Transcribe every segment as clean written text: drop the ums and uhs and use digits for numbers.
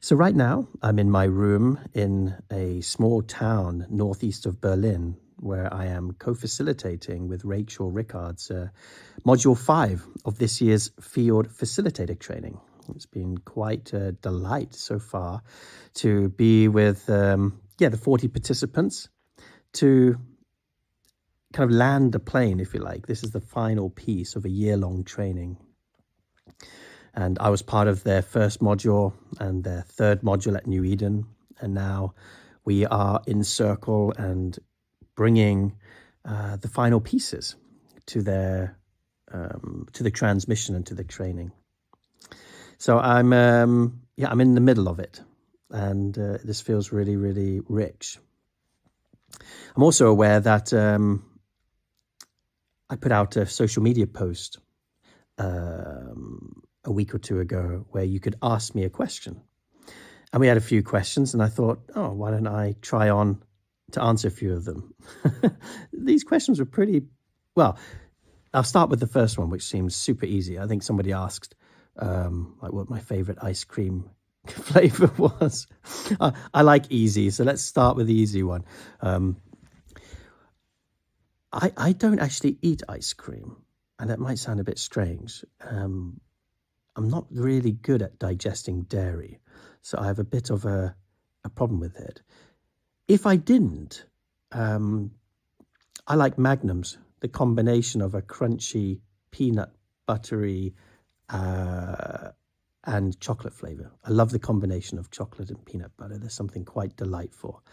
So right now, I'm in my room in a small town northeast of Berlin, where I am co-facilitating with Rachel Rickards, Module 5 of this year's Field Facilitator Training. It's been quite a delight so far to be with the 40 participants to kind of land the plane, if you like. This is the final piece of a year-long training. And I was part of their first module and their third module at New Eden. And now we are in circle and bringing the final pieces to their to the transmission and to the training. So I'm in the middle of it, and this feels really, really rich. I'm also aware that I put out a social media post a week or two ago where you could ask me a question. And we had a few questions, and I thought, why don't I try on to answer a few of them? These questions were pretty, well, I'll start with the first one, which seems super easy. I think somebody asked like what my favorite ice cream flavor was. I like easy, so let's start with the easy one. I don't actually eat ice cream, and that might sound a bit strange. I'm not really good at digesting dairy, so I have a bit of a problem with it. If I didn't, I like Magnums, the combination of a crunchy, peanut, buttery, and chocolate flavor. I love the combination of chocolate and peanut butter. There's something quite delightful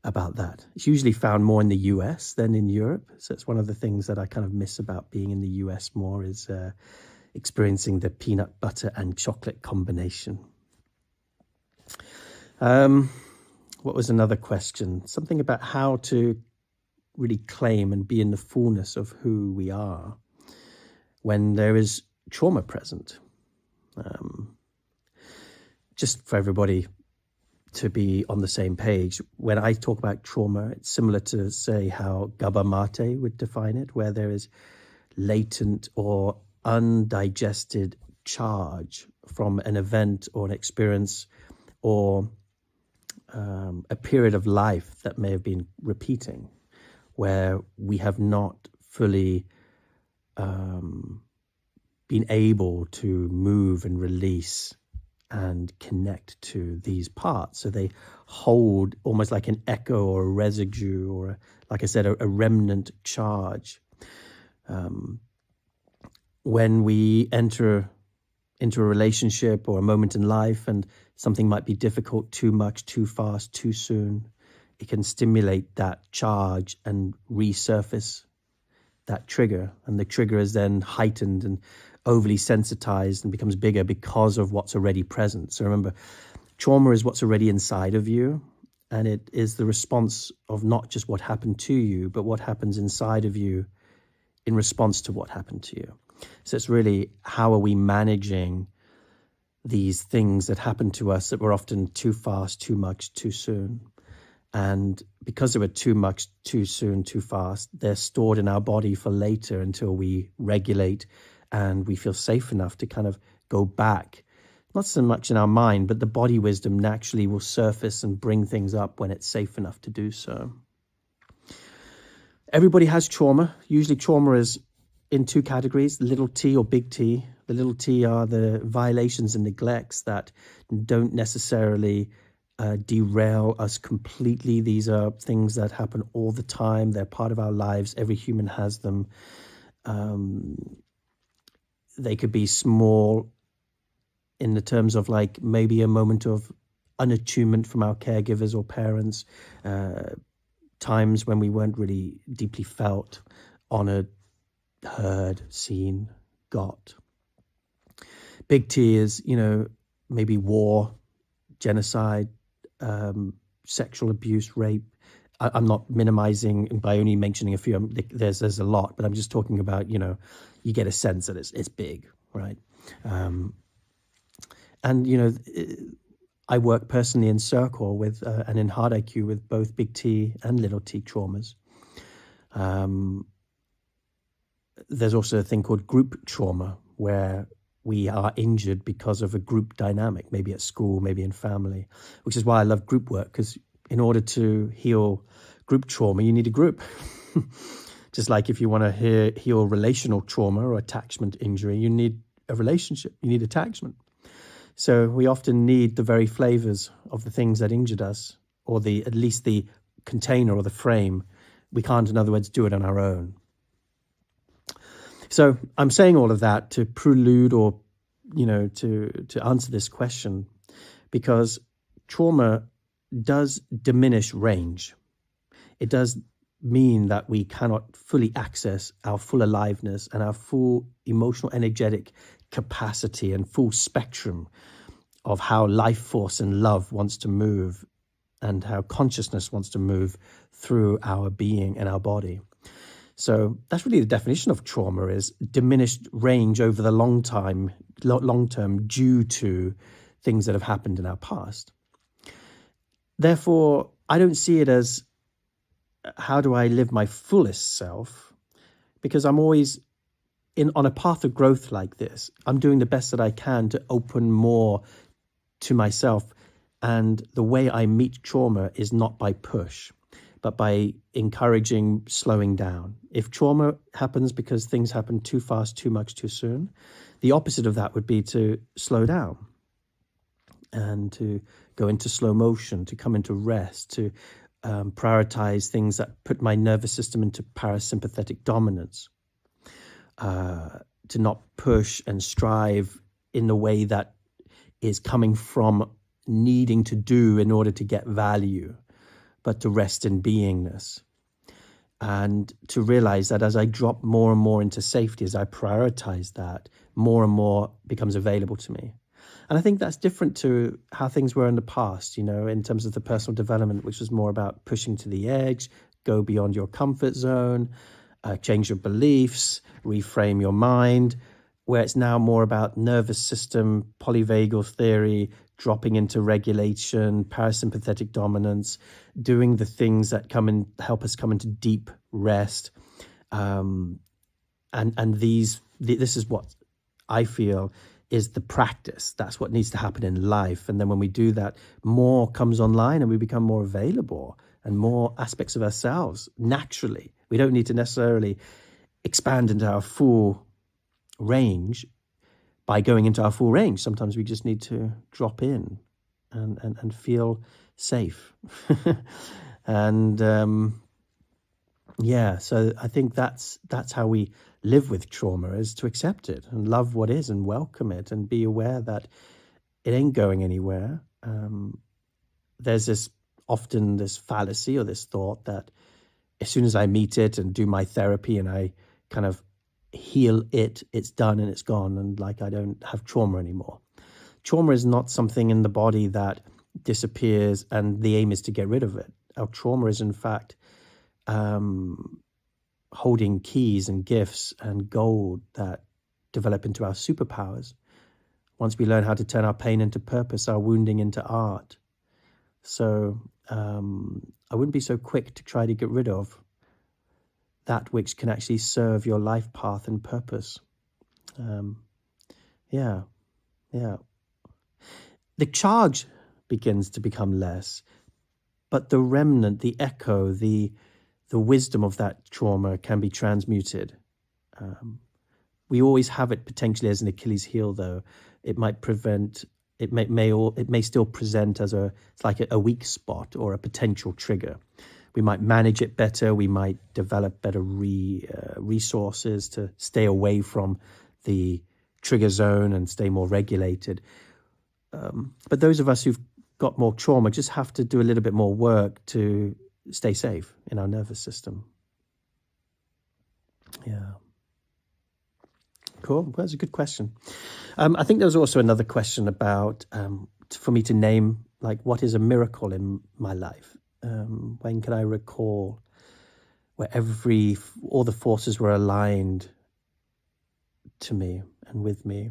about that. It's usually found more in the US than in Europe. So it's one of the things that I kind of miss about being in the US more is experiencing the peanut butter and chocolate combination. What was another question? Something about how to really claim and be in the fullness of who we are when there is trauma present. Just for everybody to be on the same page, when I talk about trauma, it's similar to, say, how Gabor Mate would define it, where there is latent or undigested charge from an event or an experience or a period of life that may have been repeating, where we have not fully been able to move and release and connect to these parts. So they hold almost like an echo or a residue or, like I said, a remnant charge. When we enter into a relationship or a moment in life and something might be difficult, too much, too fast, too soon, it can stimulate that charge and resurface that trigger. And the trigger is then heightened and overly sensitized and becomes bigger because of what's already present. So remember, trauma is what's already inside of you. And it is the response of not just what happened to you, but what happens inside of you in response to what happened to you. So it's really, how are we managing these things that happen to us that were often too fast, too much, too soon? And because they were too much, too soon, too fast, they're stored in our body for later until we regulate and we feel safe enough to kind of go back. Not so much in our mind, but the body wisdom naturally will surface and bring things up when it's safe enough to do so. Everybody has trauma. Usually trauma is in two categories, little t or big T. The little t are the violations and neglects that don't necessarily derail us completely. These are things that happen all the time. They're part of our lives. Every human has them. They could be small in the terms of like maybe a moment of unattunement from our caregivers or parents, times when we weren't really deeply felt, honored, heard, seen, got. Big T is, maybe war, genocide, sexual abuse, rape. I'm not minimizing by only mentioning a few. There's a lot, but I'm just talking about, you get a sense that it's big, right? And, I work personally in circle with and in hard IQ with both big T and little t traumas. There's also a thing called group trauma, where we are injured because of a group dynamic, maybe at school, maybe in family, which is why I love group work, because in order to heal group trauma, you need a group. Just like if you want to heal relational trauma or attachment injury, you need a relationship, you need attachment. So we often need the very flavors of the things that injured us, or at least the container or the frame. We can't, in other words, do it on our own. So I'm saying all of that to prelude or, to answer this question, because trauma does diminish range. It does mean that we cannot fully access our full aliveness and our full emotional, energetic capacity and full spectrum of how life force and love wants to move and how consciousness wants to move through our being and our body. So that's really the definition of trauma, is diminished range over the long term due to things that have happened in our past. Therefore, I don't see it as how do I live my fullest self, because I'm always on a path of growth like this. I'm doing the best that I can to open more to myself. And the way I meet trauma is not by push, but by encouraging slowing down. If trauma happens because things happen too fast, too much, too soon, the opposite of that would be to slow down and to go into slow motion, to come into rest, to prioritize things that put my nervous system into parasympathetic dominance, to not push and strive in the way that is coming from needing to do in order to get value, but to rest in beingness. And to realize that as I drop more and more into safety, as I prioritize that, more and more becomes available to me. And I think that's different to how things were in the past, in terms of the personal development, which was more about pushing to the edge, go beyond your comfort zone, change your beliefs, reframe your mind, where it's now more about nervous system, polyvagal theory, dropping into regulation, parasympathetic dominance, doing the things that help us come into deep rest. And this is what I feel is the practice. That's what needs to happen in life. And then when we do that, more comes online and we become more available and more aspects of ourselves naturally. We don't need to necessarily expand into our full range by going into our full range. Sometimes we just need to drop in and feel safe. And so I think that's how we live with trauma, is to accept it and love what is and welcome it and be aware that it ain't going anywhere. There's often this fallacy or this thought that as soon as I meet it and do my therapy and I kind of heal it, it's done and it's gone, and like I don't have trauma anymore. Trauma is not something in the body that disappears and the aim is to get rid of it. Our trauma is in fact holding keys and gifts and gold that develop into our superpowers. Once we learn how to turn our pain into purpose, our wounding into art. So I wouldn't be so quick to try to get rid of that which can actually serve your life path and purpose. The charge begins to become less, but the remnant, the echo, the wisdom of that trauma can be transmuted. We always have it potentially as an Achilles heel, though. It may still present as it's like a weak spot or a potential trigger. We might manage it better. We might develop better resources to stay away from the trigger zone and stay more regulated. But those of us who've got more trauma just have to do a little bit more work to stay safe in our nervous system. Yeah. Cool. Well, that's a good question. I think there was also another question about, for me to name, like, what is a miracle in my life? When can I recall where all the forces were aligned to me and with me?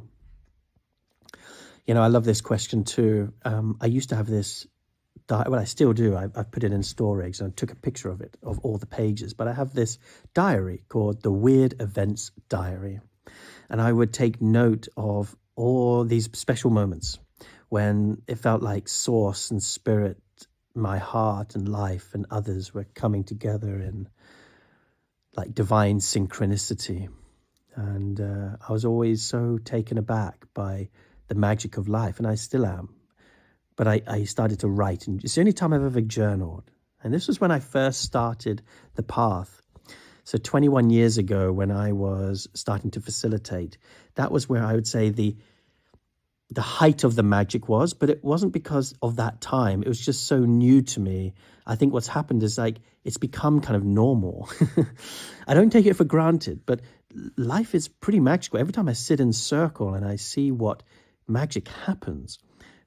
I love this question too. I used to have this, I still do. I've put it in storage and I took a picture of it, of all the pages, but I have this diary called the Weird Events Diary. And I would take note of or these special moments when it felt like source and spirit, my heart and life and others were coming together in like divine synchronicity. And I was always so taken aback by the magic of life, and I still am. But I started to write, and it's the only time I've ever journaled. And this was when I first started the path. So 21 years ago, when I was starting to facilitate, that was where I would say the height of the magic was, but it wasn't because of that time. It was just so new to me. I think what's happened is like it's become kind of normal. I don't take it for granted, but life is pretty magical. Every time I sit in circle and I see what magic happens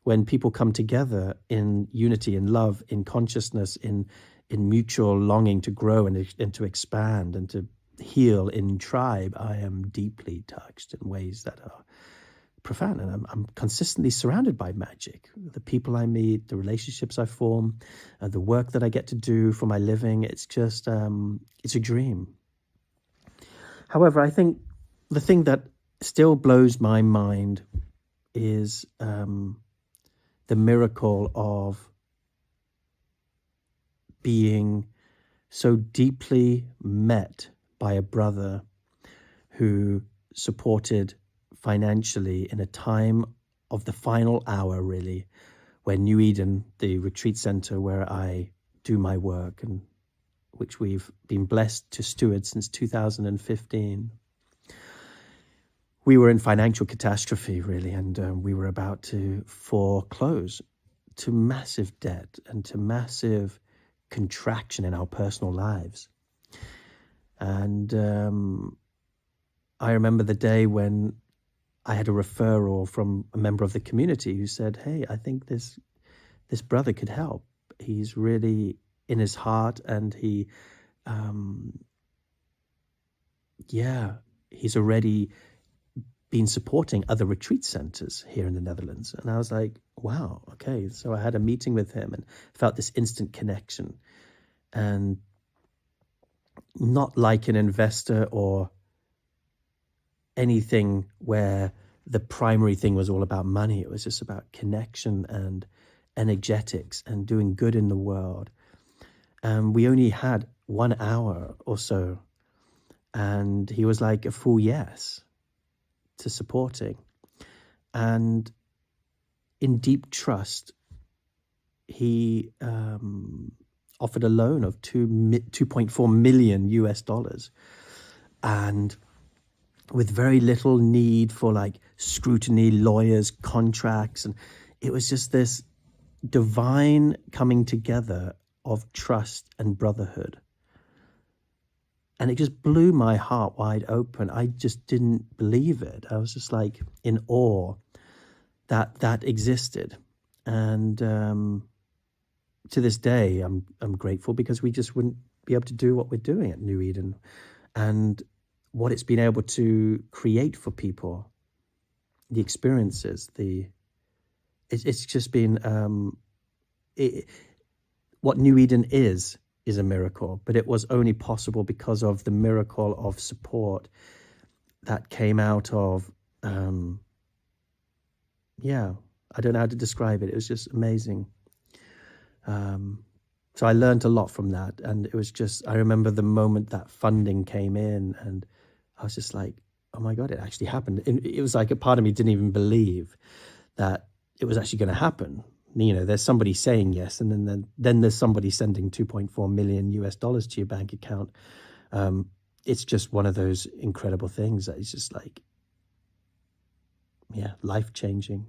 when people come together in unity, in love, in consciousness, in mutual longing to grow and to expand and to heal in tribe, I am deeply touched in ways that are profound. And I'm consistently surrounded by magic. The people I meet, the relationships I form, the work that I get to do for my living, it's just, it's a dream. However, I think the thing that still blows my mind is the miracle of being so deeply met by a brother who supported financially in a time of the final hour, really, when New Eden, the retreat center where I do my work and which we've been blessed to steward since 2015, we were in financial catastrophe, really, and we were about to foreclose to massive debt and to massive contraction in our personal lives. And I remember the day when I had a referral from a member of the community who said, "Hey, I think this brother could help. He's really in his heart, and he's already been supporting other retreat centers here in the Netherlands." And I was like, wow, okay. So I had a meeting with him and felt this instant connection. And not like an investor or anything where the primary thing was all about money. It was just about connection and energetics and doing good in the world. And we only had 1 hour or so. And he was like a full yes to supporting. And in deep trust, he offered a loan of 2.4 million US dollars. And with very little need for like scrutiny, lawyers, contracts. And it was just this divine coming together of trust and brotherhood. And it just blew my heart wide open. I just didn't believe it. I was just like in awe that that existed. And to this day, I'm grateful because we just wouldn't be able to do what we're doing at New Eden. And what it's been able to create for people, the experiences, it's just been, what New Eden is a miracle, but it was only possible because of the miracle of support that came out of, I don't know how to describe it. It was just amazing. So I learned a lot from that. And it was just, I remember the moment that funding came in and I was just like, oh my God, it actually happened. It was like a part of me didn't even believe that it was actually going to happen. You know, there's somebody saying yes, and then there's somebody sending 2.4 million US dollars to your bank account. It's just one of those incredible things that is just like, life-changing.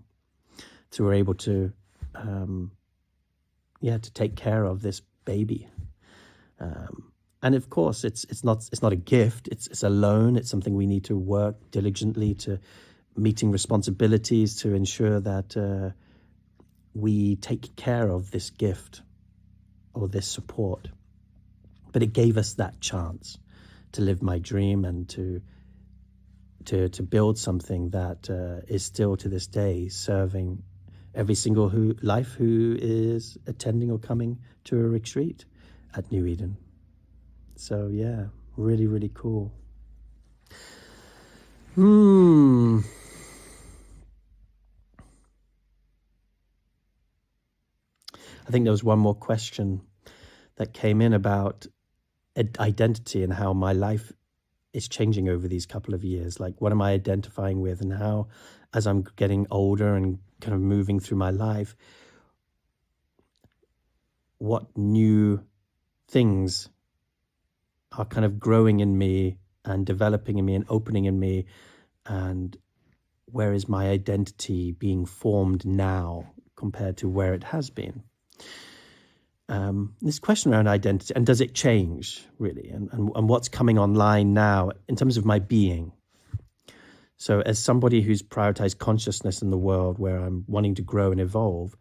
So we're able to, to take care of this baby. And of course, it's not a gift. It's a loan. It's something we need to work diligently to meeting responsibilities to ensure that we take care of this gift or this support. But it gave us that chance to live my dream and to build something that is still to this day serving every single life who is attending or coming to a retreat at New Eden. So yeah, really, really cool. I think there was one more question that came in about identity and how my life is changing over these couple of years. Like, what am I identifying with, and how, as I'm getting older and kind of moving through my life, what new things are kind of growing in me and developing in me and opening in me, and where is my identity being formed now compared to where it has been? This question around identity, and does it change really, and what's coming online now in terms of my being. So as somebody who's prioritized consciousness in the world, where I'm wanting to grow and evolve,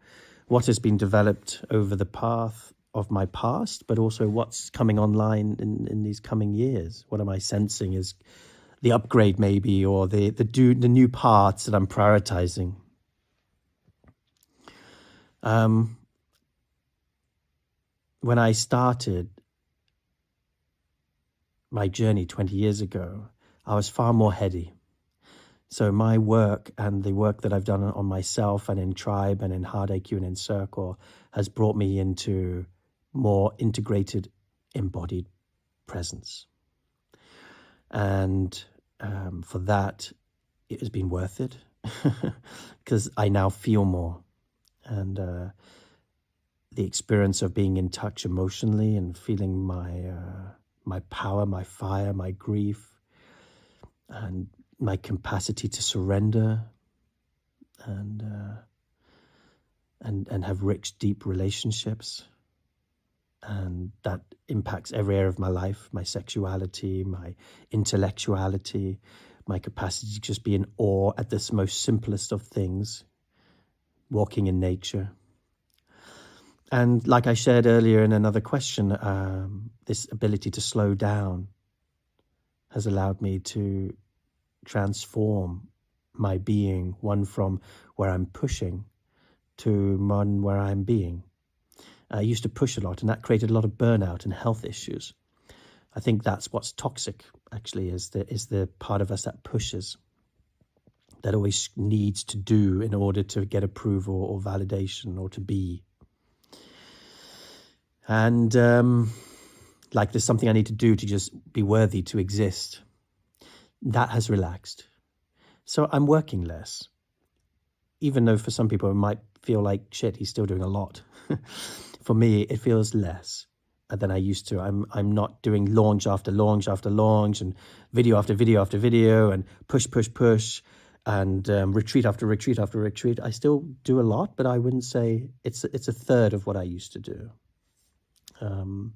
what has been developed over the path of my past, but also what's coming online in these coming years? What am I sensing is the upgrade maybe, or the new parts that I'm prioritizing? When I started my journey 20 years ago, I was far more heady. So my work and the work that I've done on myself and in Tribe and in Hard IQ and in Circle has brought me into more integrated, embodied presence. And for that, it has been worth it because I now feel more. And the experience of being in touch emotionally and feeling my power, my fire, my grief, and my capacity to surrender and have rich, deep relationships. And that impacts every area of my life, my sexuality, my intellectuality, my capacity to just be in awe at this most simplest of things, walking in nature. And like I shared earlier in another question, this ability to slow down has allowed me to transform my being, one from where I'm pushing to one where I'm being. I used to push a lot, and that created a lot of burnout and health issues. I think that's what's toxic, actually, is the part of us that pushes, that always needs to do in order to get approval or validation or to be. And like there's something I need to do to just be worthy to exist. That has relaxed. So I'm working less, even though for some people it might feel like, shit, he's still doing a lot. For me, it feels less than I used to. I'm not doing launch after launch after launch and video after video after video and push and retreat after retreat after retreat. I still do a lot, but I wouldn't say it's a third of what I used to do. And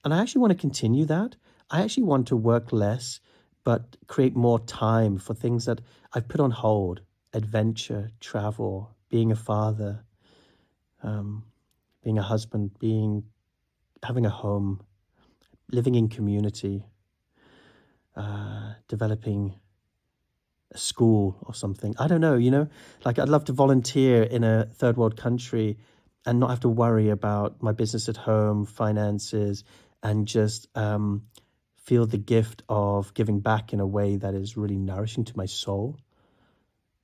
I actually want to continue that. I actually want to work less, but create more time for things that I've put on hold: adventure, travel, being a father, being a husband, having a home, living in community, developing a school or something. I don't know, like I'd love to volunteer in a third world country and not have to worry about my business at home, finances, and just feel the gift of giving back in a way that is really nourishing to my soul,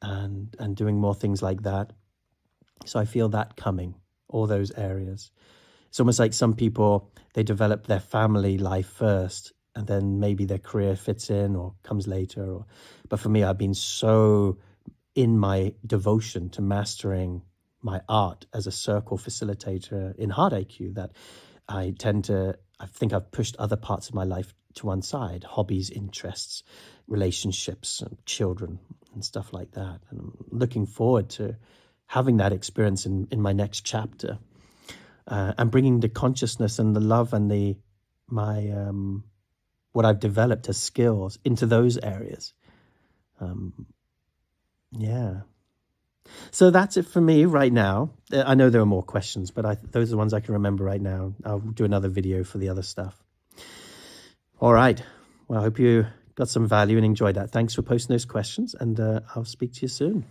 and doing more things like that. So I feel that coming, all those areas. It's almost like some people, they develop their family life first, and then maybe their career fits in or comes later. But for me, I've been so in my devotion to mastering my art as a circle facilitator in Hard IQ that I think I've pushed other parts of my life to one side: hobbies, interests, relationships, and children, and stuff like that. And I'm looking forward to having that experience in my next chapter, and bringing the consciousness and the love and what I've developed as skills into those areas. Yeah. So that's it for me right now. I know there are more questions, but those are the ones I can remember right now. I'll do another video for the other stuff. All right. Well, I hope you got some value and enjoyed that. Thanks for posting those questions, and I'll speak to you soon.